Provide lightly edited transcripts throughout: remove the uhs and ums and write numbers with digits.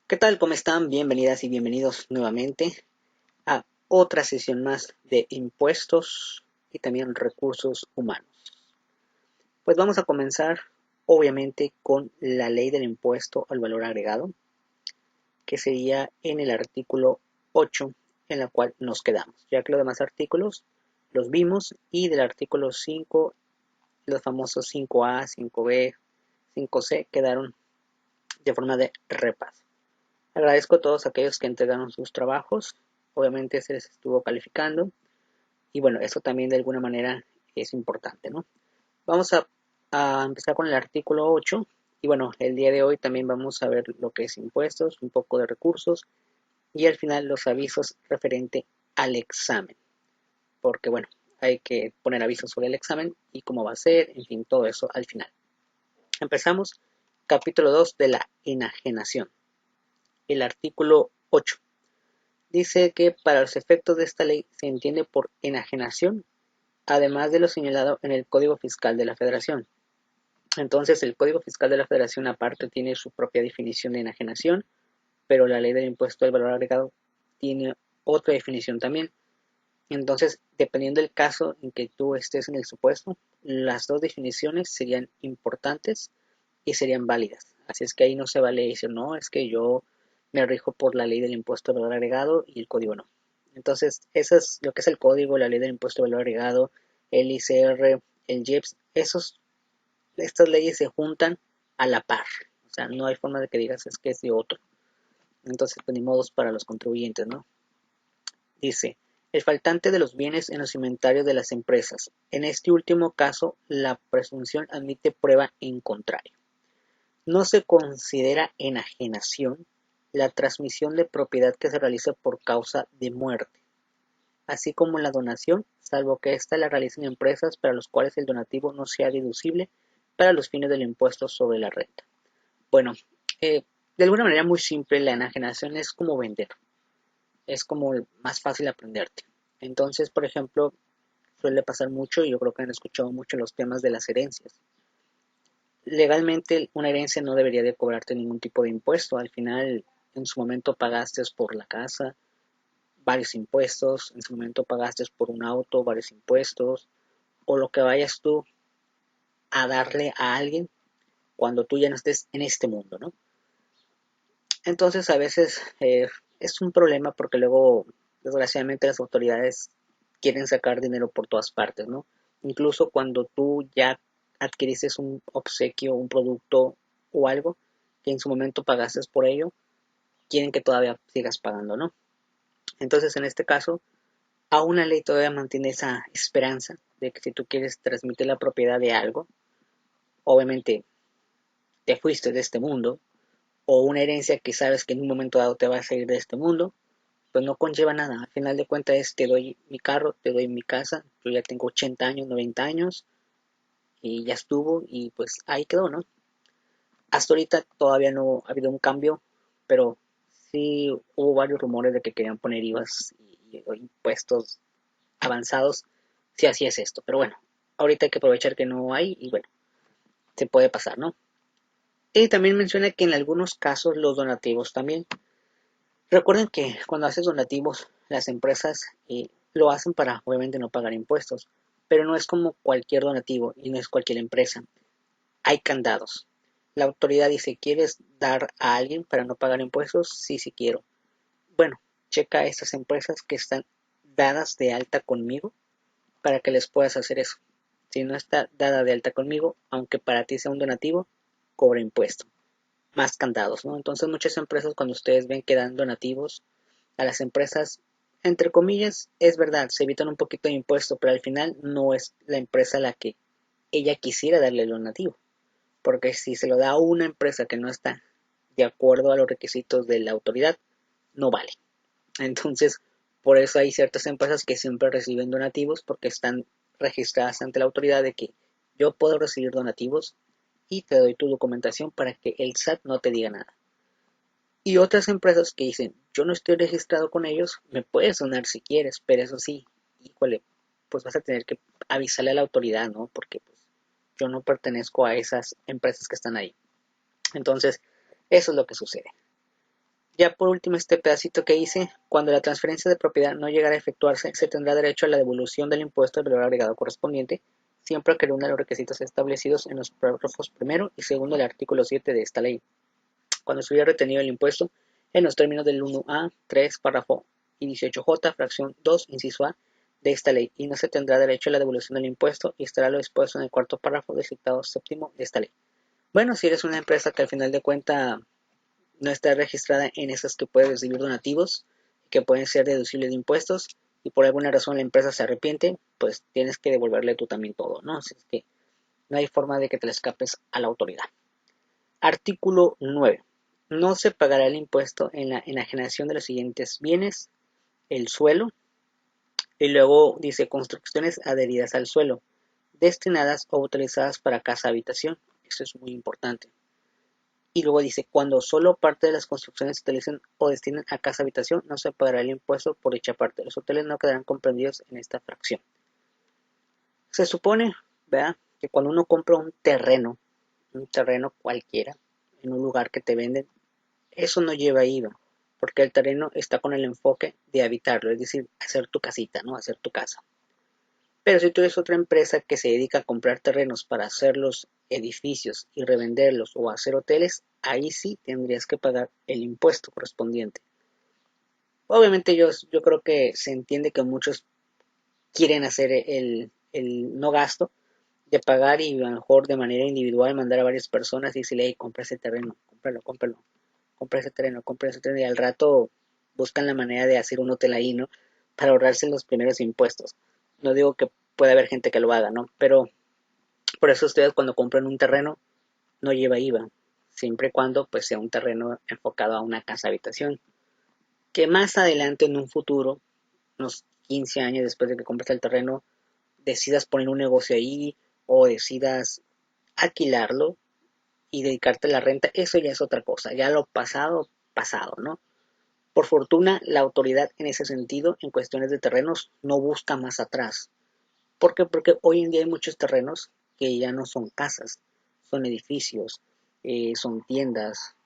¿Qué tal? ¿Cómo están? Bienvenidas y bienvenidos nuevamente a otra sesión más de impuestos y también recursos humanos. Pues vamos a comenzar obviamente con la ley del impuesto al valor agregado, que sería en el artículo 8 en la cual nos quedamos, ya que los demás artículos los vimos y del artículo 5, los famosos 5A, 5B, 5C quedaron de forma de repaso. Agradezco a todos aquellos que entregaron sus trabajos. Obviamente se les estuvo calificando. Y bueno, eso también de alguna manera es importante, ¿no? Vamos a empezar con el artículo 8. Y bueno, el día de hoy también vamos a ver lo que es impuestos, un poco de recursos y al final los avisos referente al examen. Porque bueno, hay que poner avisos sobre el examen y cómo va a ser, en fin, todo eso al final. Empezamos. Capítulo 2 de la enajenación. El artículo 8. Dice que para los efectos de esta ley se entiende por enajenación, además de lo señalado en el Código Fiscal de la Federación. Entonces, el Código Fiscal de la Federación aparte tiene su propia definición de enajenación, pero la ley del impuesto al valor agregado tiene otra definición también. Entonces, dependiendo del caso en que tú estés en el supuesto, las dos definiciones serían importantes y serían válidas. Así es que ahí no se vale decir, no, es que yo me rijo por la ley del impuesto al valor agregado y el código no. Entonces, eso es lo que es el código, la ley del impuesto al valor agregado, el ICR, el IEPS, estas leyes se juntan a la par. O sea, no hay forma de que digas es que es de otro. Entonces, pues ni modos para los contribuyentes, ¿no? Dice, el faltante de los bienes en los inventarios de las empresas. En este último caso, la presunción admite prueba en contrario. No se considera enajenación la transmisión de propiedad que se realiza por causa de muerte, así como la donación, salvo que ésta la realicen empresas para los cuales el donativo no sea deducible para los fines del impuesto sobre la renta. Bueno, de alguna manera muy simple, la enajenación es como vender, es como más fácil aprenderte. Entonces, por ejemplo, suele pasar mucho, y yo creo que han escuchado mucho los temas de las herencias. Legalmente una herencia no debería de cobrarte ningún tipo de impuesto. Al final, en su momento pagaste por la casa, varios impuestos, en su momento pagaste por un auto, varios impuestos, o lo que vayas tú a darle a alguien cuando tú ya no estés en este mundo, ¿no? Entonces a veces es un problema porque luego, desgraciadamente, las autoridades quieren sacar dinero por todas partes, ¿no? Incluso cuando tú ya adquiriste un obsequio, un producto o algo que en su momento pagaste por ello, quieren que todavía sigas pagando, ¿no? Entonces, en este caso, aún la ley todavía mantiene esa esperanza de que si tú quieres transmitir la propiedad de algo, obviamente te fuiste de este mundo, o una herencia que sabes que en un momento dado te va a salir de este mundo, pues no conlleva nada. Al final de cuentas es, te doy mi carro, te doy mi casa, yo ya tengo 80 años, 90 años, y ya estuvo, y pues ahí quedó, ¿no? Hasta ahorita todavía no ha habido un cambio, pero sí hubo varios rumores de que querían poner IVAs y impuestos avanzados si así es esto. Pero bueno, ahorita hay que aprovechar que no hay y bueno, se puede pasar, ¿no? Y también menciona que en algunos casos los donativos también. Recuerden que cuando haces donativos, las empresas lo hacen para obviamente no pagar impuestos, pero no es como cualquier donativo y no es cualquier empresa. Hay candados. La autoridad dice, ¿quieres dar a alguien para no pagar impuestos? Sí, sí quiero. Bueno, checa a estas empresas que están dadas de alta conmigo para que les puedas hacer eso. Si no está dada de alta conmigo, aunque para ti sea un donativo, cobra impuesto. Más candados, ¿no? Entonces muchas empresas cuando ustedes ven que dan donativos a las empresas, entre comillas, es verdad, se evitan un poquito de impuesto, pero al final no es la empresa la que ella quisiera darle el donativo. Porque si se lo da a una empresa que no está de acuerdo a los requisitos de la autoridad, no vale. Entonces, por eso hay ciertas empresas que siempre reciben donativos porque están registradas ante la autoridad de que yo puedo recibir donativos y te doy tu documentación para que el SAT no te diga nada. Y otras empresas que dicen, yo no estoy registrado con ellos, me puedes donar si quieres, pero eso sí, híjole, pues vas a tener que avisarle a la autoridad, ¿no? Porque pues, yo no pertenezco a esas empresas que están ahí. Entonces, eso es lo que sucede. Ya por último, este pedacito que hice, cuando la transferencia de propiedad no llegara a efectuarse, se tendrá derecho a la devolución del impuesto del valor agregado correspondiente, siempre que reúna los requisitos establecidos en los párrafos primero y segundo del artículo 7 de esta ley. Cuando se hubiera retenido el impuesto en los términos del 1A, 3, párrafo y 18J, fracción 2, inciso A, de esta ley, y no se tendrá derecho a la devolución del impuesto y estará lo dispuesto en el cuarto párrafo del dictado séptimo de esta ley. Bueno, si eres una empresa que al final de cuentas no está registrada en esas que puede recibir donativos, que pueden ser deducibles de impuestos, y por alguna razón la empresa se arrepiente, pues tienes que devolverle tú también todo, ¿no? Así es que no hay forma de que te le escapes a la autoridad. Artículo 9. No se pagará el impuesto en la enajenación de los siguientes bienes: el suelo, y luego dice construcciones adheridas al suelo, destinadas o utilizadas para casa-habitación. Eso es muy importante. Y luego dice, cuando solo parte de las construcciones se utilicen o destinen a casa-habitación, no se pagará el impuesto por dicha parte. Los hoteles no quedarán comprendidos en esta fracción. Se supone, ¿verdad?, que cuando uno compra un terreno cualquiera, en un lugar que te venden, eso no lleva IVA, porque el terreno está con el enfoque de habitarlo, es decir, hacer tu casita, ¿no? Hacer tu casa. Pero si tú eres otra empresa que se dedica a comprar terrenos para hacer los edificios y revenderlos o hacer hoteles, ahí sí tendrías que pagar el impuesto correspondiente. Obviamente yo creo que se entiende que muchos quieren hacer el no gasto de pagar y a lo mejor de manera individual mandar a varias personas y decirle, hey, compra ese terreno, cómpralo, compra ese terreno, y al rato buscan la manera de hacer un hotel ahí, ¿no? Para ahorrarse los primeros impuestos. No digo que pueda haber gente que lo haga, ¿no? Pero por eso ustedes cuando compran un terreno no lleva IVA, siempre y cuando pues sea un terreno enfocado a una casa habitación. Que más adelante en un futuro, unos 15 años después de que compres el terreno, decidas poner un negocio ahí o decidas alquilarlo y dedicarte a la renta, eso ya es otra cosa, ya lo pasado, pasado, ¿no? Por fortuna, la autoridad en ese sentido, en cuestiones de terrenos, no busca más atrás. ¿Por qué? Porque hoy en día hay muchos terrenos que ya no son casas, son edificios, son tiendas.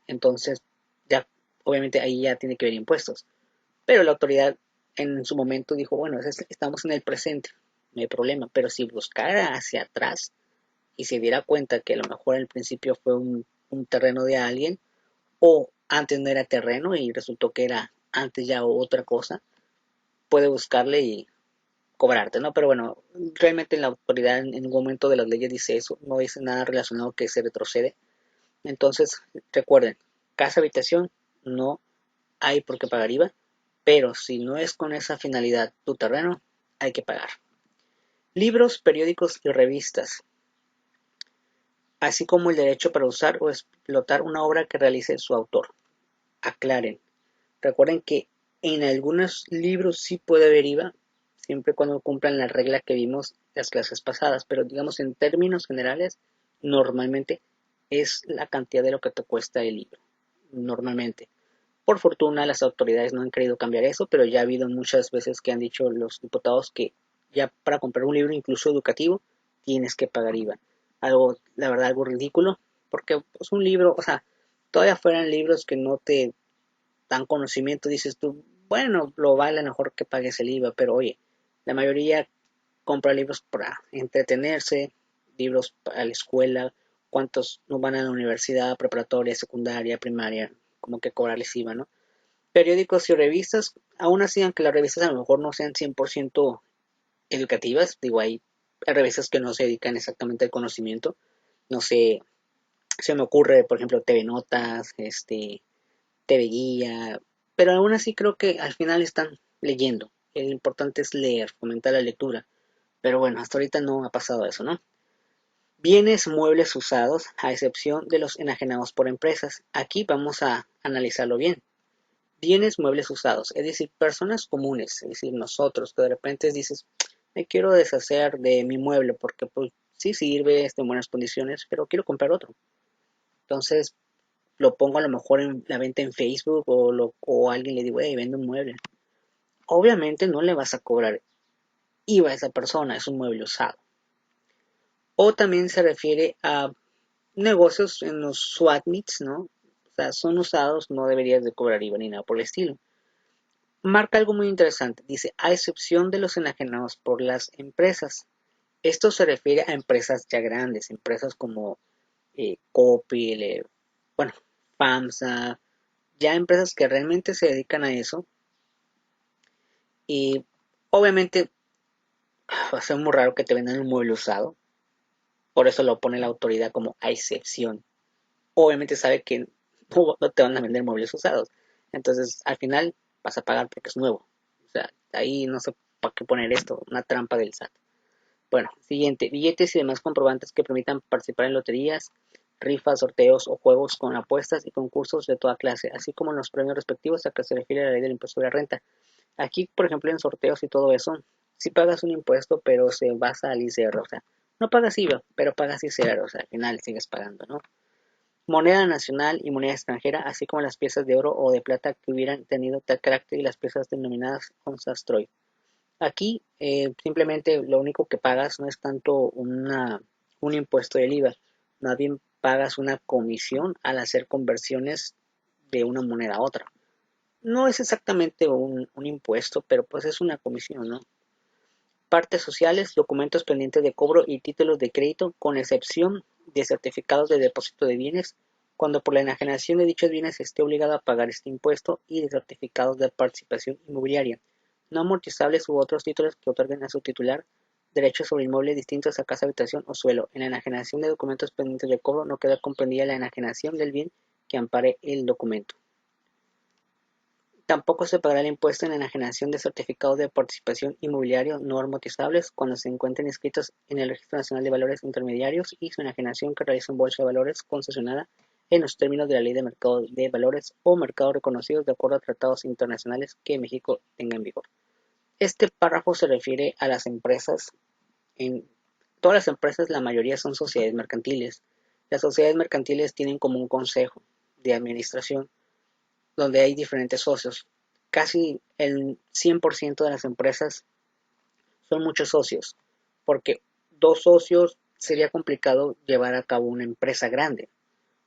Entonces, ya, obviamente ahí ya tiene que haber impuestos. Pero la autoridad en su momento dijo, bueno, estamos en el presente, no hay problema. Pero si buscara hacia atrás y se diera cuenta que a lo mejor al principio fue un terreno de alguien, o antes no era terreno y resultó que era antes ya otra cosa, puede buscarle y cobrarte, ¿no? Pero bueno, realmente la autoridad en ningún momento de las leyes dice eso, no dice nada relacionado que se retrocede. Entonces, recuerden, casa habitación no hay por qué pagar IVA, pero si no es con esa finalidad tu terreno, hay que pagar. Libros, periódicos y revistas, así como el derecho para usar o explotar una obra que realice su autor. Aclaren. Recuerden que en algunos libros sí puede haber IVA, siempre y cuando cumplan la regla que vimos las clases pasadas, pero digamos en términos generales, normalmente es la cantidad de lo que te cuesta el libro, normalmente. Por fortuna las autoridades no han querido cambiar eso, pero ya ha habido muchas veces que han dicho los diputados que ya para comprar un libro incluso educativo tienes que pagar IVA. Algo, la verdad, algo ridículo, porque pues, un libro, o sea, todavía fueran libros que no te dan conocimiento, dices tú, bueno, lo vale mejor que pagues el IVA, pero oye, la mayoría compra libros para entretenerse, libros para la escuela, cuántos no van a la universidad, preparatoria, secundaria, primaria, como que cobrarles IVA, ¿no? Periódicos y revistas, aún así, aunque las revistas a lo mejor no sean 100% educativas, digo, hay revistas que no se dedican exactamente al conocimiento, no sé, se me ocurre, por ejemplo, TV Notas, TV Guía, pero aún así creo que al final están leyendo. Lo importante es leer, fomentar la lectura. Pero bueno, hasta ahorita no ha pasado eso, ¿no? Bienes muebles usados, a excepción de los enajenados por empresas. Aquí vamos a analizarlo bien. Bienes muebles usados, es decir, personas comunes, es decir, nosotros, que de repente dices, me quiero deshacer de mi mueble porque pues sí sirve, está en buenas condiciones, pero quiero comprar otro. Entonces lo pongo a lo mejor en la venta en Facebook o alguien le digo, hey, vende un mueble. Obviamente no le vas a cobrar IVA a esa persona, es un mueble usado. O también se refiere a negocios en los swap meets, ¿no? sea, son usados, no deberías de cobrar IVA ni nada por el estilo. Marca algo muy interesante, dice, a excepción de los enajenados por las empresas. Esto se refiere a empresas ya grandes, empresas como Coppel, bueno, FAMSA, ya empresas que realmente se dedican a eso. Y obviamente va a ser muy raro que te vendan un mueble usado, por eso lo pone la autoridad como a excepción. Obviamente sabe que no te van a vender muebles usados, entonces al final vas a pagar porque es nuevo. O sea, ahí no sé para qué poner esto, una trampa del SAT. Bueno, siguiente, billetes y demás comprobantes que permitan participar en loterías, rifas, sorteos o juegos con apuestas y concursos de toda clase, así como los premios respectivos a que se refiere la ley del impuesto de la renta. Aquí, por ejemplo, en sorteos y todo eso, sí pagas un impuesto, pero se basa al ICR, o sea, no pagas IVA, pero pagas ICR, o sea, al final sigues pagando, ¿no? Moneda nacional y moneda extranjera, así como las piezas de oro o de plata que hubieran tenido tal carácter y las piezas denominadas onzas Troy. Aquí simplemente lo único que pagas no es tanto un impuesto del IVA, más bien pagas una comisión al hacer conversiones de una moneda a otra. No es exactamente un impuesto, pero pues es una comisión, ¿no? Partes sociales, documentos pendientes de cobro y títulos de crédito, con excepción de certificados de depósito de bienes, cuando por la enajenación de dichos bienes esté obligado a pagar este impuesto, y de certificados de participación inmobiliaria, no amortizables u otros títulos que otorguen a su titular derechos sobre inmuebles distintos a casa, habitación o suelo. En la enajenación de documentos pendientes de cobro no queda comprendida la enajenación del bien que ampare el documento. Tampoco se pagará el impuesto en la enajenación de certificados de participación inmobiliario no amortizables cuando se encuentren inscritos en el Registro Nacional de Valores Intermediarios y su enajenación que realiza un bolsa de valores concesionada en los términos de la Ley de Mercado de Valores o mercados reconocidos de acuerdo a tratados internacionales que México tenga en vigor. Este párrafo se refiere a las empresas. En todas las empresas, la mayoría son sociedades mercantiles. Las sociedades mercantiles tienen como un consejo de administración donde hay diferentes socios. Casi el 100% de las empresas son muchos socios, porque dos socios sería complicado llevar a cabo una empresa grande.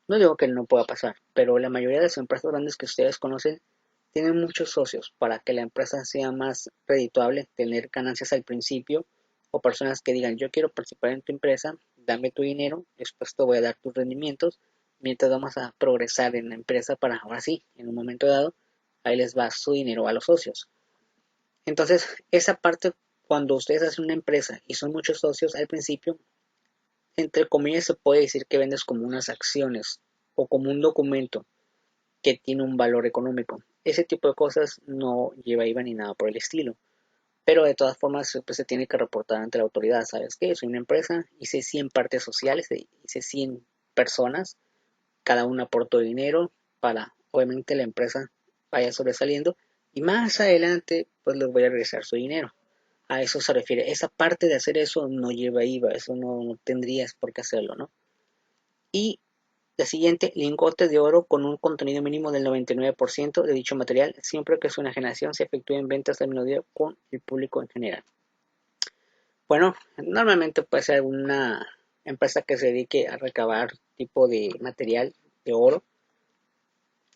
No digo que no pueda pasar, pero la mayoría de las empresas grandes que ustedes conocen tienen muchos socios para que la empresa sea más redituable, tener ganancias al principio, o personas que digan yo quiero participar en tu empresa, dame tu dinero, después te voy a dar tus rendimientos, mientras vamos a progresar en la empresa para ahora sí, en un momento dado, ahí les va su dinero a los socios. Entonces, esa parte, cuando ustedes hacen una empresa y son muchos socios al principio, entre comillas se puede decir que vendes como unas acciones o como un documento que tiene un valor económico. Ese tipo de cosas no lleva IVA ni nada por el estilo. Pero de todas formas pues, se tiene que reportar ante la autoridad. ¿Sabes qué? Soy una empresa, hice 100 partes sociales, hice 100 personas, cada una aportó dinero para, obviamente, la empresa vaya sobresaliendo y más adelante pues les voy a regresar su dinero. A eso se refiere. Esa parte de hacer eso no lleva IVA, eso no tendrías por qué hacerlo, ¿no? Y la siguiente, lingotes de oro con un contenido mínimo del 99% de dicho material, siempre que su enajenación se efectúe en ventas al menudeo con el público en general. Bueno, normalmente puede ser una empresa que se dedique a recabar tipo de material de oro.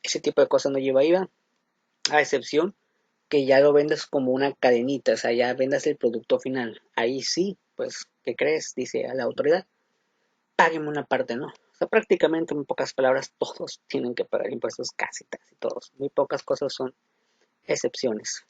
Ese tipo de cosas no lleva IVA, a excepción que ya lo vendas como una cadenita, o sea, ya vendas el producto final. Ahí sí, pues, ¿qué crees? Dice a la autoridad, páguenme una parte, ¿no? O sea, prácticamente en pocas palabras todos tienen que pagar impuestos, casi todos. Muy pocas cosas son excepciones.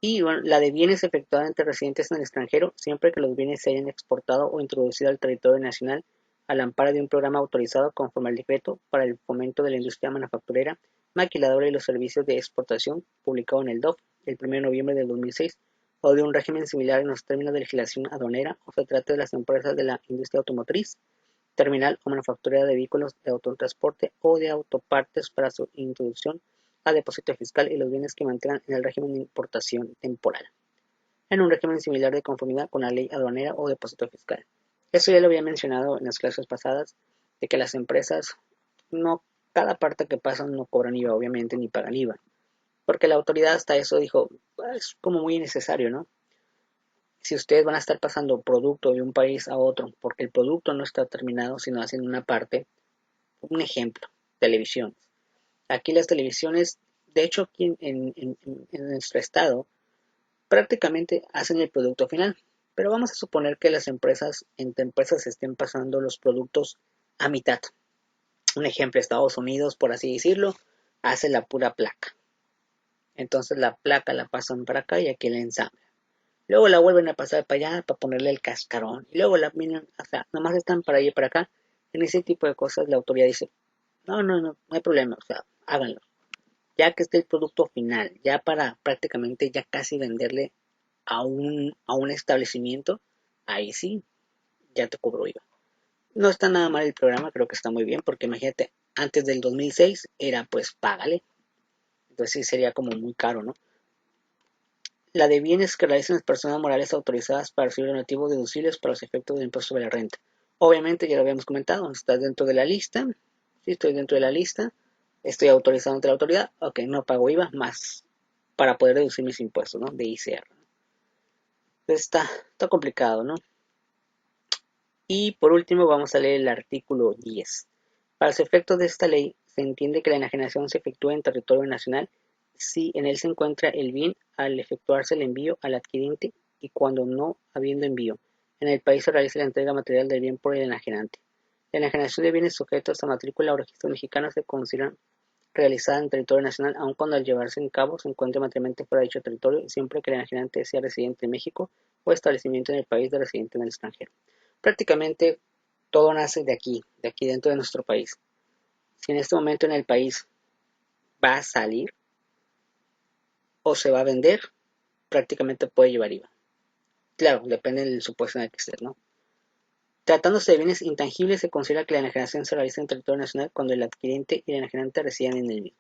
Y bueno, la de bienes efectuada entre residentes en el extranjero, siempre que los bienes se hayan exportado o introducido al territorio nacional al amparo de un programa autorizado conforme al decreto para el fomento de la industria manufacturera, maquiladora y los servicios de exportación, publicado en el DOF el 1 de noviembre del 2006, o de un régimen similar en los términos de legislación aduanera, o se trata de las empresas de la industria automotriz, terminal o manufacturera de vehículos de autotransporte o de autopartes para su introducción a depósito fiscal y los bienes que mantengan en el régimen de importación temporal, en un régimen similar de conformidad con la ley aduanera o depósito fiscal. Eso ya lo había mencionado en las clases pasadas, de que las empresas no, cada parte que pasan no cobran IVA, obviamente, ni pagan IVA, porque la autoridad hasta eso dijo, es como muy innecesario, ¿no? Si ustedes van a estar pasando producto de un país a otro, porque el producto no está terminado, sino hacen una parte, un ejemplo. televisiones. Aquí las televisiones, de hecho aquí en nuestro estado, prácticamente hacen el producto final. Pero vamos a suponer que las empresas, entre empresas, estén pasando los productos a mitad. Un ejemplo, Estados Unidos, por así decirlo, hace la pura placa. Entonces la placa la pasan para acá y aquí la ensamblan. Luego la vuelven a pasar para allá para ponerle el cascarón. Y luego la miran, o sea, nomás están para allá y para acá. En ese tipo de cosas la autoridad dice, no hay problema, o sea, háganlo. Ya que esté el producto final, ya para prácticamente ya casi venderle a un establecimiento, ahí sí, ya te cobro IVA. No está nada mal el programa, creo que está muy bien, porque imagínate, antes del 2006 era pues págale, entonces sí sería como muy caro, ¿no? La de bienes que realizan las personas morales autorizadas para recibir donativos deducibles para los efectos del impuesto sobre la renta. Obviamente, ya lo habíamos comentado, estás dentro de la lista, sí estoy dentro de la lista, estoy autorizado ante la autoridad, ok, no pago IVA más para poder deducir mis impuestos, ¿no? De ICR. Está complicado, ¿no? Y por último vamos a leer el artículo 10. Para los efectos de esta ley, se entiende que la enajenación se efectúa en territorio nacional si en él se encuentra el bien al efectuarse el envío al adquirente y cuando no habiendo envío. En el país se realiza la entrega material del bien por el enajenante. La enajenación de bienes sujetos a matrícula o registro mexicano se considera realizada en territorio nacional, aun cuando al llevarse en cabo se encuentre materialmente fuera de dicho territorio, siempre que el enajenante sea residente en México o establecimiento en el país de residente en el extranjero. Prácticamente todo nace de aquí dentro de nuestro país. Si en este momento en el país va a salir o se va a vender, prácticamente puede llevar IVA. Claro, depende del supuesto en el que estés, ¿no? Tratándose de bienes intangibles, se considera que la enajenación se realiza en territorio nacional cuando el adquirente y el enajenante residen en el mismo.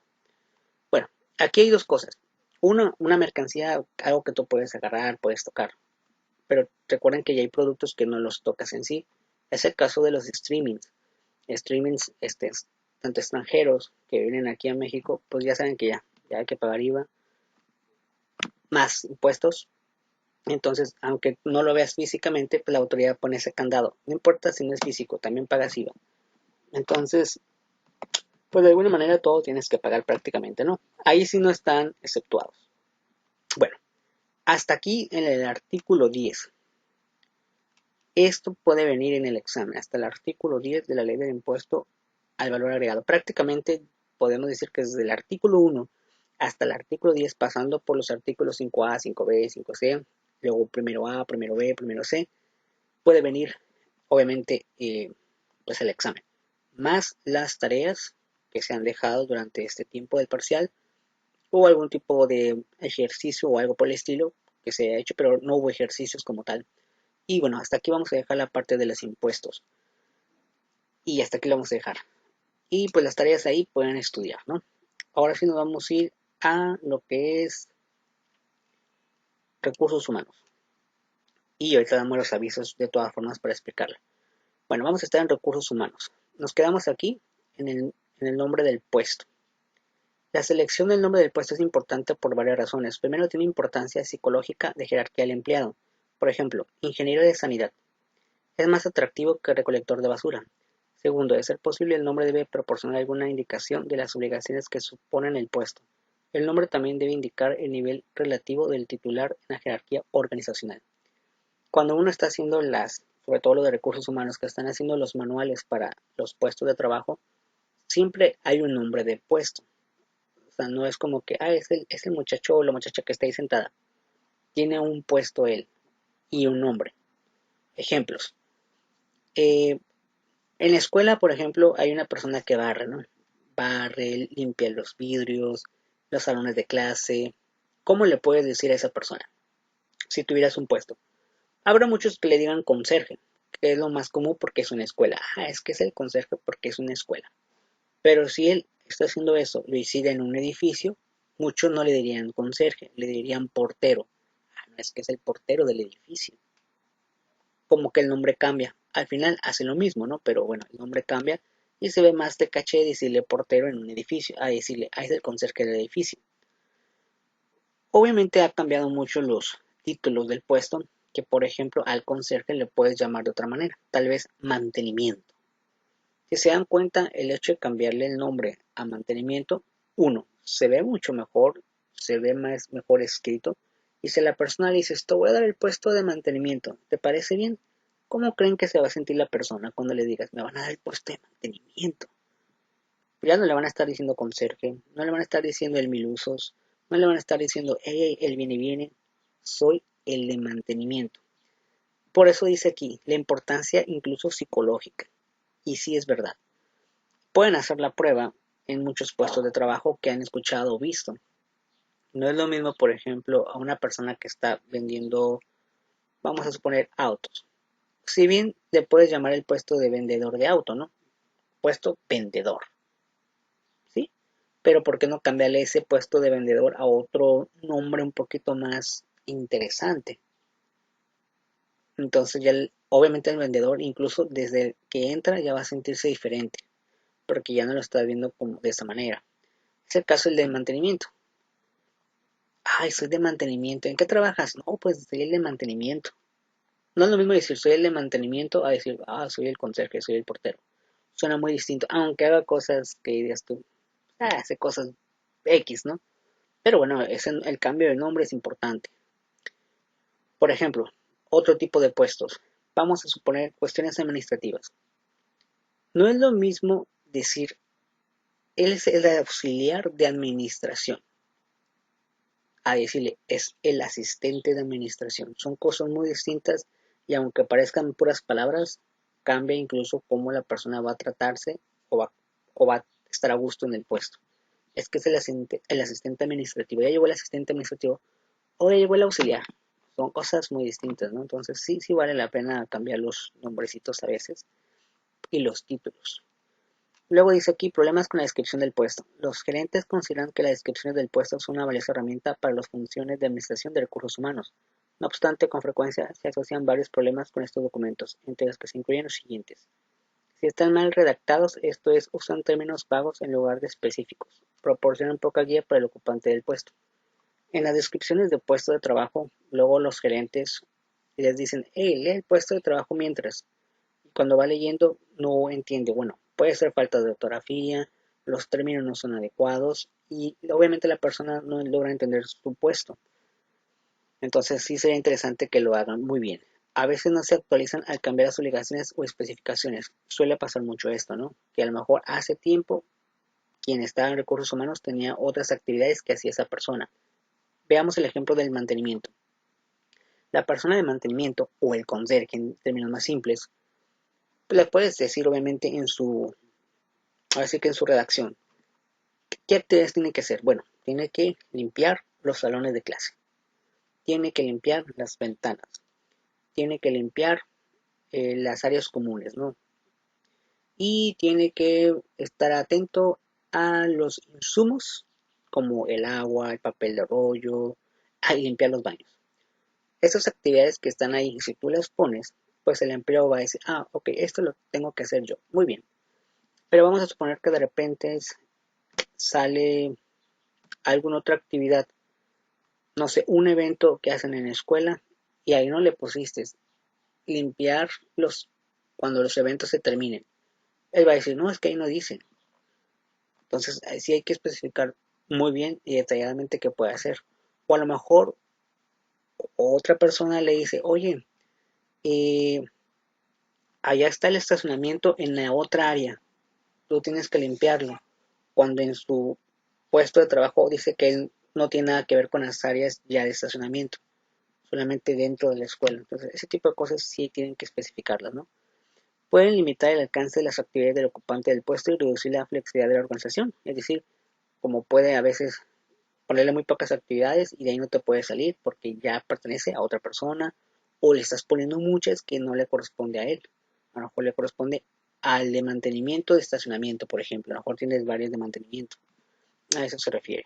Bueno, aquí hay dos cosas. Una mercancía, algo que tú puedes agarrar, puedes tocar. Pero recuerden que ya hay productos que no los tocas en sí. Es el caso de los streamings. Streamings tanto extranjeros que vienen aquí a México, pues ya saben que ya hay que pagar IVA, más impuestos. Entonces, aunque no lo veas físicamente, pues la autoridad pone ese candado. No importa si no es físico, también pagas IVA. Entonces, pues de alguna manera todo tienes que pagar prácticamente, ¿no? Ahí sí no están exceptuados. Bueno, hasta aquí en el artículo 10. Esto puede venir en el examen, hasta el artículo 10 de la ley del impuesto al valor agregado. Prácticamente podemos decir que desde el artículo 1 hasta el artículo 10, pasando por los artículos 5A, 5B, 5C, luego primero A, primero B, primero C, puede venir obviamente pues el examen, más las tareas que se han dejado durante este tiempo del parcial o algún tipo de ejercicio o algo por el estilo que se ha hecho, pero no hubo ejercicios como tal. Y bueno, hasta aquí vamos a dejar la parte de los impuestos. Y hasta aquí lo vamos a dejar. Y pues las tareas ahí pueden estudiar, ¿no? Ahora sí nos vamos a ir a lo que es recursos humanos. Y ahorita damos los avisos de todas formas para explicarlo. Bueno, vamos a estar en recursos humanos. Nos quedamos aquí en el nombre del puesto. La selección del nombre del puesto es importante por varias razones. Primero, tiene importancia psicológica de jerarquía del empleado. Por ejemplo, ingeniero de sanidad. Es más atractivo que recolector de basura. Segundo, de ser posible, el nombre debe proporcionar alguna indicación de las obligaciones que suponen el puesto. El nombre también debe indicar el nivel relativo del titular en la jerarquía organizacional. Cuando uno está haciendo sobre todo lo de recursos humanos, que están haciendo los manuales para los puestos de trabajo, siempre hay un nombre de puesto. O sea, no es como que, es el muchacho o la muchacha que está ahí sentada. Tiene un puesto él y un nombre. Ejemplos. En la escuela, por ejemplo, hay una persona que barre, ¿no? Barre, limpia los vidrios, los salones de clase. ¿Cómo le puedes decir a esa persona si tuvieras un puesto? Habrá muchos que le digan conserje, que es lo más común porque es una escuela. Es que es el conserje porque es una escuela. Pero si él está haciendo eso, lo hiciera en un edificio, muchos no le dirían conserje, le dirían portero. No es que es el portero del edificio. Como que el nombre cambia. Al final hace lo mismo, ¿no? Pero bueno, el nombre cambia y se ve más de caché decirle portero en un edificio, a decirle, es el conserje del edificio. Obviamente ha cambiado mucho los títulos del puesto, que por ejemplo al conserje le puedes llamar de otra manera, tal vez mantenimiento. Si se dan cuenta, el hecho de cambiarle el nombre a mantenimiento, uno, se ve mucho mejor, se ve mejor escrito. Y si la persona le dice, te voy a dar el puesto de mantenimiento, ¿te parece bien? ¿Cómo creen que se va a sentir la persona cuando le digas, me van a dar el puesto de mantenimiento? Ya no le van a estar diciendo conserje, no le van a estar diciendo el mil usos, no le van a estar diciendo, hey, el viene viene, soy el de mantenimiento. Por eso dice aquí, la importancia incluso psicológica. Y sí es verdad. Pueden hacer la prueba en muchos puestos de trabajo que han escuchado o visto. No es lo mismo, por ejemplo, a una persona que está vendiendo, vamos a suponer, autos. Si bien le puedes llamar el puesto de vendedor de auto, ¿no? Puesto vendedor, ¿sí? Pero ¿por qué no cambiarle ese puesto de vendedor a otro nombre un poquito más interesante? Entonces ya obviamente el vendedor incluso desde que entra ya va a sentirse diferente, porque ya no lo está viendo como de esa manera. Es el caso del de mantenimiento. Ay, soy de mantenimiento. ¿En qué trabajas? No, pues soy el de mantenimiento. No es lo mismo decir soy el de mantenimiento a decir, soy el conserje, soy el portero. Suena muy distinto, aunque haga cosas que digas tú, hace cosas X, ¿no? Pero bueno, el cambio de nombre es importante. Por ejemplo, otro tipo de puestos. Vamos a suponer cuestiones administrativas. No es lo mismo decir, él es el auxiliar de administración, a decirle, es el asistente de administración. Son cosas muy distintas y aunque parezcan puras palabras, cambia incluso cómo la persona va a tratarse o va a estar a gusto en el puesto. Es que es el asistente administrativo. Ya llegó el asistente administrativo o ya llegó el auxiliar. Son cosas muy distintas, ¿no? Entonces sí vale la pena cambiar los nombrecitos a veces y los títulos. Luego dice aquí problemas con la descripción del puesto. Los gerentes consideran que las descripciones del puesto son una valiosa herramienta para las funciones de administración de recursos humanos. No obstante, con frecuencia se asocian varios problemas con estos documentos, entre los que se incluyen los siguientes. Si están mal redactados, esto es, usan términos vagos en lugar de específicos. Proporcionan poca guía para el ocupante del puesto. En las descripciones de puesto de trabajo, luego los gerentes les dicen, hey, lee el puesto de trabajo mientras. Cuando va leyendo no entiende, bueno, puede ser falta de ortografía, los términos no son adecuados y obviamente la persona no logra entender su puesto. Entonces sí sería interesante que lo hagan muy bien. A veces no se actualizan al cambiar las obligaciones o especificaciones. Suele pasar mucho esto, ¿no? Que a lo mejor hace tiempo quien estaba en recursos humanos tenía otras actividades que hacía esa persona. Veamos el ejemplo del mantenimiento. La persona de mantenimiento o el conserje en términos más simples, le puedes decir obviamente en su redacción, ¿qué actividades tiene que hacer? Bueno, tiene que limpiar los salones de clase, tiene que limpiar las ventanas, tiene que limpiar las áreas comunes, ¿no? Y tiene que estar atento a los insumos como el agua, el papel de rollo, a limpiar los baños. Esas actividades que están ahí, si tú las pones, pues el empleado va a decir, ok, esto lo tengo que hacer yo. Muy bien. Pero vamos a suponer que de repente sale alguna otra actividad, no sé, un evento que hacen en la escuela y ahí no le pusiste limpiar cuando los eventos se terminen. Él va a decir, no, es que ahí no dice. Entonces, sí hay que especificar muy bien y detalladamente qué puede hacer. O a lo mejor otra persona le dice, oye, eh, allá está el estacionamiento en la otra área, tú tienes que limpiarlo. Cuando en su puesto de trabajo dice que él no tiene nada que ver con las áreas ya de estacionamiento, solamente dentro de la escuela. Entonces, ese tipo de cosas sí tienen que especificarlas, ¿no? Pueden limitar el alcance de las actividades del ocupante del puesto y reducir la flexibilidad de la organización. Es decir, como puede a veces ponerle muy pocas actividades y de ahí no te puede salir porque ya pertenece a otra persona o le estás poniendo muchas que no le corresponde a él. A lo mejor le corresponde al de mantenimiento de estacionamiento, por ejemplo. A lo mejor tienes varios de mantenimiento. A eso se refiere.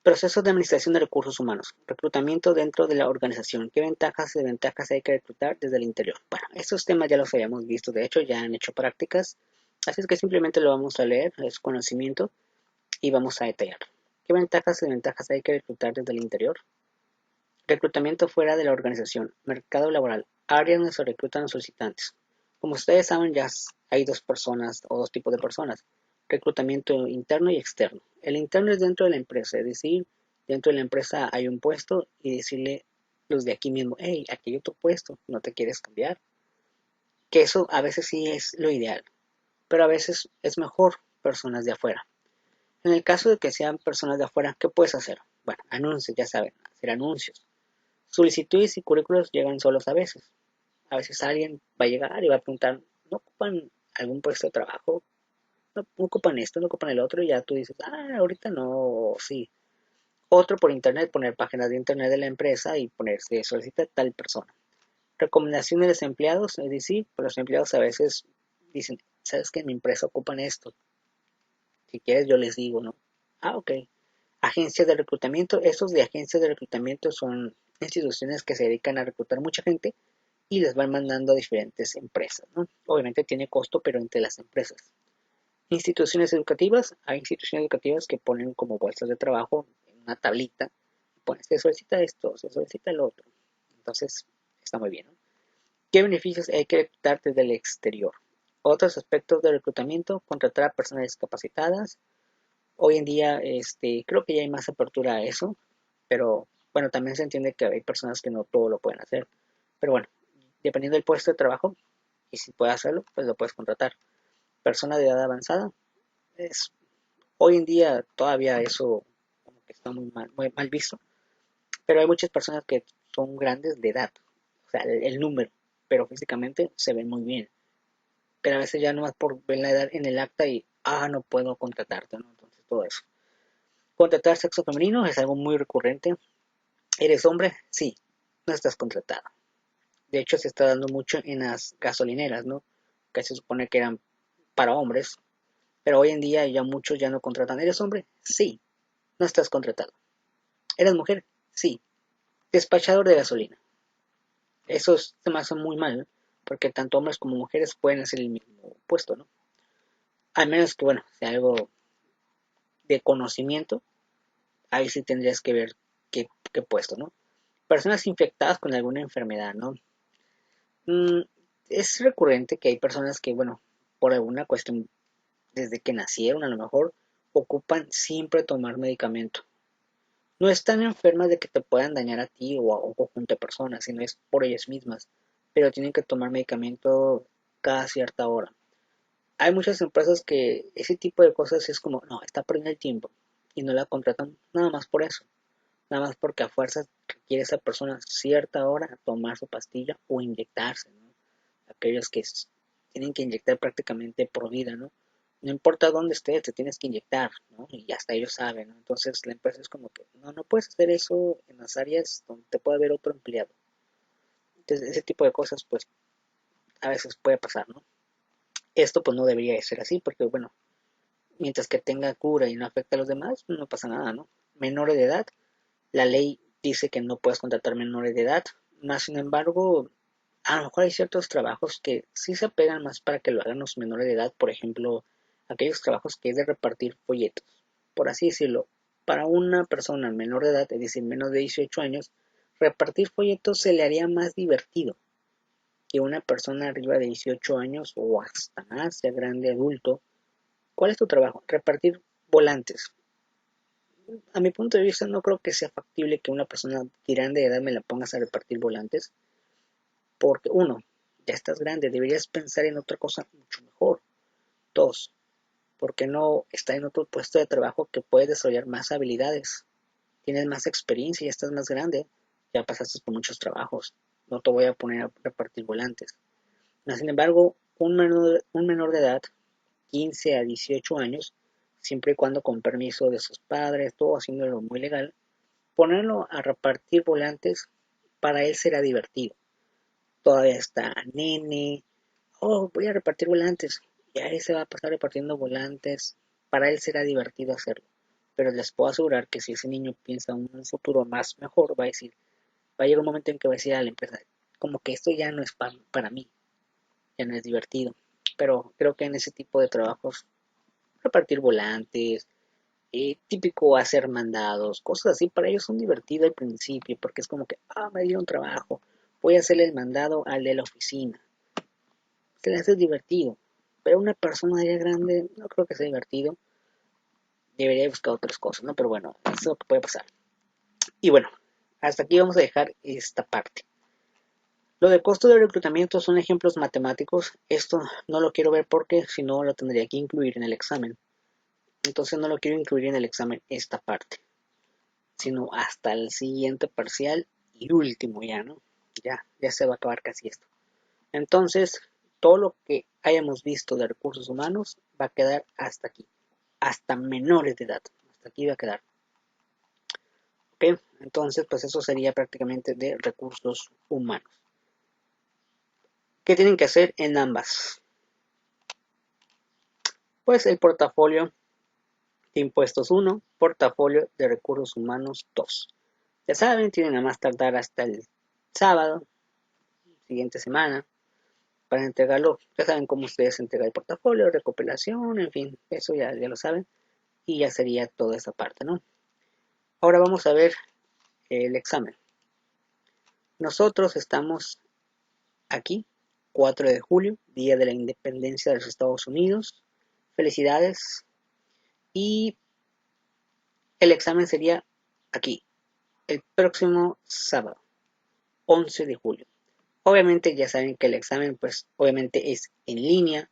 Procesos de administración de recursos humanos. Reclutamiento dentro de la organización. ¿Qué ventajas y desventajas hay que reclutar desde el interior? Bueno, estos temas ya los habíamos visto, de hecho ya han hecho prácticas. Así es que simplemente lo vamos a leer, es conocimiento, y vamos a detallar. ¿Qué ventajas y desventajas hay que reclutar desde el interior? Reclutamiento fuera de la organización. Mercado laboral. Áreas donde se reclutan los solicitantes. Como ustedes saben, ya hay dos personas o dos tipos de personas. Reclutamiento interno y externo. El interno es dentro de la empresa, es decir, dentro de la empresa hay un puesto y decirle los de aquí mismo, hey, aquí hay otro puesto, ¿no te quieres cambiar? Que eso a veces sí es lo ideal, pero a veces es mejor personas de afuera. En el caso de que sean personas de afuera, ¿qué puedes hacer? Bueno, anuncios, ya saben, hacer anuncios. Solicitudes y currículos llegan solos a veces. A veces alguien va a llegar y va a preguntar, ¿no ocupan algún puesto de trabajo? No ocupan esto, no ocupan el otro, y ya tú dices, ahorita no, sí. Otro por internet, poner páginas de internet de la empresa y ponerse solicita tal persona. Recomendaciones de los empleados, es decir, pues los empleados a veces dicen, ¿sabes que en mi empresa ocupan esto? Si quieres yo les digo, ¿no? Ok. Agencias de reclutamiento, estos de agencias de reclutamiento son instituciones que se dedican a reclutar mucha gente y les van mandando a diferentes empresas, ¿no? Obviamente tiene costo, pero entre las empresas. Instituciones educativas, hay instituciones educativas que ponen como bolsas de trabajo en una tablita, ponen, se solicita esto, se solicita el otro. Entonces, está muy bien, ¿no? ¿Qué beneficios hay que reclutar desde el exterior? Otros aspectos de reclutamiento, contratar a personas discapacitadas. Hoy en día, creo que ya hay más apertura a eso, pero bueno, también se entiende que hay personas que no todo lo pueden hacer. Pero bueno, dependiendo del puesto de trabajo, y si puede hacerlo, pues lo puedes contratar. Persona de edad avanzada, es, hoy en día todavía eso como que está muy mal visto, pero hay muchas personas que son grandes de edad, o sea, el número, pero físicamente se ven muy bien. Pero a veces ya nomás por ver la edad en el acta y, no puedo contratarte, ¿no? Entonces todo eso. Contratar sexo femenino es algo muy recurrente. ¿Eres hombre? Sí, no estás contratado. De hecho, se está dando mucho en las gasolineras, ¿no? Que se supone que eran para hombres, pero hoy en día ya muchos ya no contratan. ¿Eres hombre? Sí, no estás contratado. ¿Eres mujer? Sí. Despachador de gasolina. Eso se me hace muy mal, porque tanto hombres como mujeres pueden hacer el mismo puesto, ¿no? Al menos que, bueno, sea algo de conocimiento, ahí sí tendrías que ver qué puesto, ¿no? Personas infectadas con alguna enfermedad, ¿no? Mm, es recurrente que hay personas que, bueno, por alguna cuestión, desde que nacieron a lo mejor, ocupan siempre tomar medicamento. No están enfermas de que te puedan dañar a ti o a un conjunto de personas, sino es por ellas mismas, pero tienen que tomar medicamento cada cierta hora. Hay muchas empresas que ese tipo de cosas es como, no, está perdiendo el tiempo y no la contratan nada más por eso, nada más porque a fuerzas requiere esa persona cierta hora tomar su pastilla o inyectarse, ¿no? Aquellos que tienen que inyectar prácticamente por vida, ¿no? No importa dónde estés, te tienes que inyectar, ¿no? Y hasta ellos saben, ¿no? Entonces la empresa es como que, no puedes hacer eso en las áreas donde te puede haber otro empleado. Entonces ese tipo de cosas, pues, a veces puede pasar, ¿no? Esto pues no debería de ser así, porque bueno, mientras que tenga cura y no afecte a los demás, no pasa nada, ¿no? Menores de edad, la ley dice que no puedes contratar menores de edad, más sin embargo, a lo mejor hay ciertos trabajos que sí se pegan más para que lo hagan los menores de edad, por ejemplo, aquellos trabajos que es de repartir folletos, por así decirlo. Para una persona menor de edad, es decir, menos de 18 años, repartir folletos se le haría más divertido que una persona arriba de 18 años o hasta más, sea grande adulto. ¿Cuál es tu trabajo? Repartir volantes. A mi punto de vista no creo que sea factible que una persona grande de edad me la pongas a repartir volantes, porque uno, ya estás grande, deberías pensar en otra cosa mucho mejor. Dos, porque no está en otro puesto de trabajo que puedes desarrollar más habilidades. Tienes más experiencia, ya estás más grande, ya pasaste por muchos trabajos. No te voy a poner a repartir volantes. Sin embargo, un menor de edad, 15 a 18 años, siempre y cuando con permiso de sus padres, todo haciéndolo muy legal, ponerlo a repartir volantes, para él será divertido. Todavía está nene, voy a repartir volantes, y ahí se va a pasar repartiendo volantes, para él será divertido hacerlo. Pero les puedo asegurar que si ese niño piensa en un futuro más mejor, va a llegar un momento en que va a decir a la empresa, como que esto ya no es para mí, ya no es divertido. Pero creo que en ese tipo de trabajos, repartir volantes, típico hacer mandados, cosas así, para ellos son divertidos al principio, porque es como que, me dieron trabajo, voy a hacerle el mandado al de la oficina. Se les hace divertido, pero una persona ya grande no creo que sea divertido. Debería buscar otras cosas, ¿no? Pero bueno, eso es lo que puede pasar. Y bueno, hasta aquí vamos a dejar esta parte. Lo de costo de reclutamiento son ejemplos matemáticos. Esto no lo quiero ver porque si no lo tendría que incluir en el examen. Entonces no lo quiero incluir en el examen esta parte, sino hasta el siguiente parcial y último ya, ¿no? Ya se va a acabar casi esto. Entonces, todo lo que hayamos visto de recursos humanos va a quedar hasta aquí, hasta menores de edad. Hasta aquí va a quedar. ¿Ok? Entonces, pues eso sería prácticamente de recursos humanos. ¿Qué tienen que hacer en ambas? Pues el portafolio de impuestos 1, portafolio de recursos humanos 2. Ya saben, tienen a más tardar hasta el sábado, siguiente semana, para entregarlo. Ya saben cómo ustedes entregan el portafolio, recopilación, en fin, eso ya lo saben. Y ya sería toda esa parte, ¿no? Ahora vamos a ver el examen. Nosotros estamos aquí, 4 de julio, Día de la Independencia de los Estados Unidos. Felicidades. Y el examen sería aquí, el próximo sábado, 11 de julio. Obviamente ya saben que el examen, pues obviamente es en línea,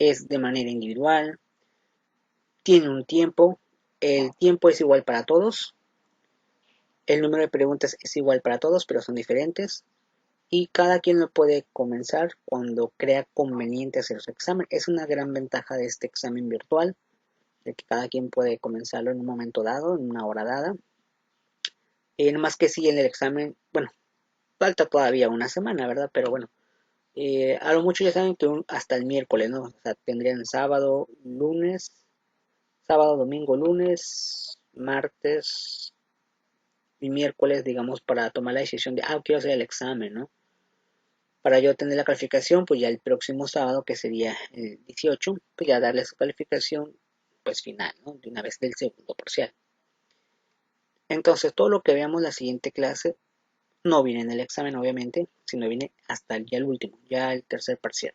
es de manera individual, tiene un tiempo, el tiempo es igual para todos, el número de preguntas es igual para todos, pero son diferentes. Y cada quien lo puede comenzar cuando crea conveniente hacer su examen. Es una gran ventaja de este examen virtual, de que cada quien puede comenzarlo en un momento dado, en una hora dada. No más que si en el examen, bueno, falta todavía una semana, ¿verdad? Pero bueno, a lo mucho ya saben que hasta el miércoles, ¿no? O sea, tendrían sábado, domingo, lunes, martes y miércoles, digamos, para tomar la decisión de, quiero hacer el examen, ¿no? Para yo tener la calificación, pues ya el próximo sábado, que sería el 18, pues ya darle su calificación, pues final, ¿no? De una vez del segundo parcial. Entonces, todo lo que veamos la siguiente clase no viene en el examen, obviamente, sino viene hasta ya el último, ya el tercer parcial.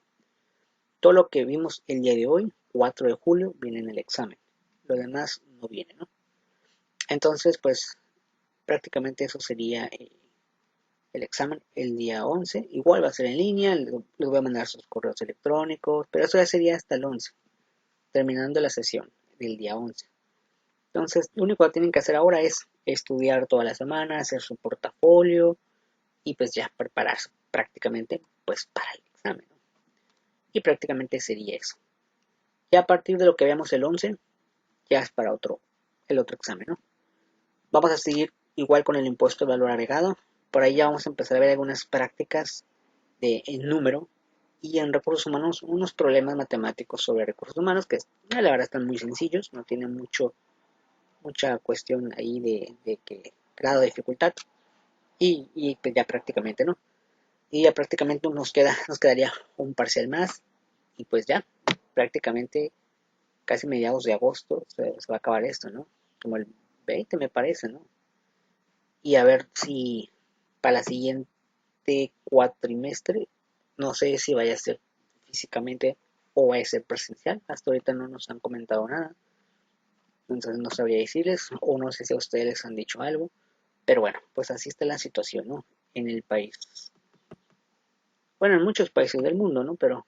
Todo lo que vimos el día de hoy, 4 de julio, viene en el examen. Lo demás no viene, ¿no? Entonces, pues prácticamente eso sería el examen el día 11. Igual va a ser en línea, les voy a mandar sus correos electrónicos, pero eso ya sería hasta el 11, terminando la sesión del día 11. Entonces, lo único que tienen que hacer ahora es estudiar toda la semana, hacer su portafolio y pues ya prepararse prácticamente pues para el examen, ¿no? Y prácticamente sería eso. Ya a partir de lo que veamos el 11, ya es para el otro examen, ¿no? Vamos a seguir igual con el impuesto de valor agregado. Por ahí ya vamos a empezar a ver algunas prácticas en número y en recursos humanos, unos problemas matemáticos sobre recursos humanos que la verdad están muy sencillos, no tienen mucha cuestión ahí de que grado de dificultad y pues ya prácticamente no. Y ya prácticamente nos quedaría un parcial más y pues ya prácticamente casi mediados de agosto se va a acabar esto, ¿no? Como el 20 me parece, ¿no? Y a ver si para la siguiente cuatrimestre, no sé si vaya a ser físicamente o va a ser presencial. Hasta ahorita no nos han comentado nada. Entonces no sabría decirles, o no sé si a ustedes les han dicho algo. Pero bueno, pues así está la situación, ¿no? En el país. Bueno, en muchos países del mundo, ¿no? Pero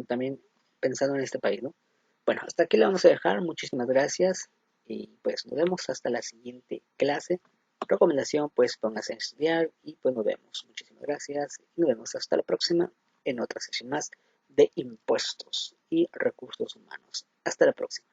también pensando en este país, ¿no? Bueno, hasta aquí la vamos a dejar. Muchísimas gracias. Y pues nos vemos hasta la siguiente clase. Recomendación, pues póngase a estudiar y pues nos vemos. Muchísimas gracias y nos vemos hasta la próxima en otra sesión más de impuestos y recursos humanos. Hasta la próxima.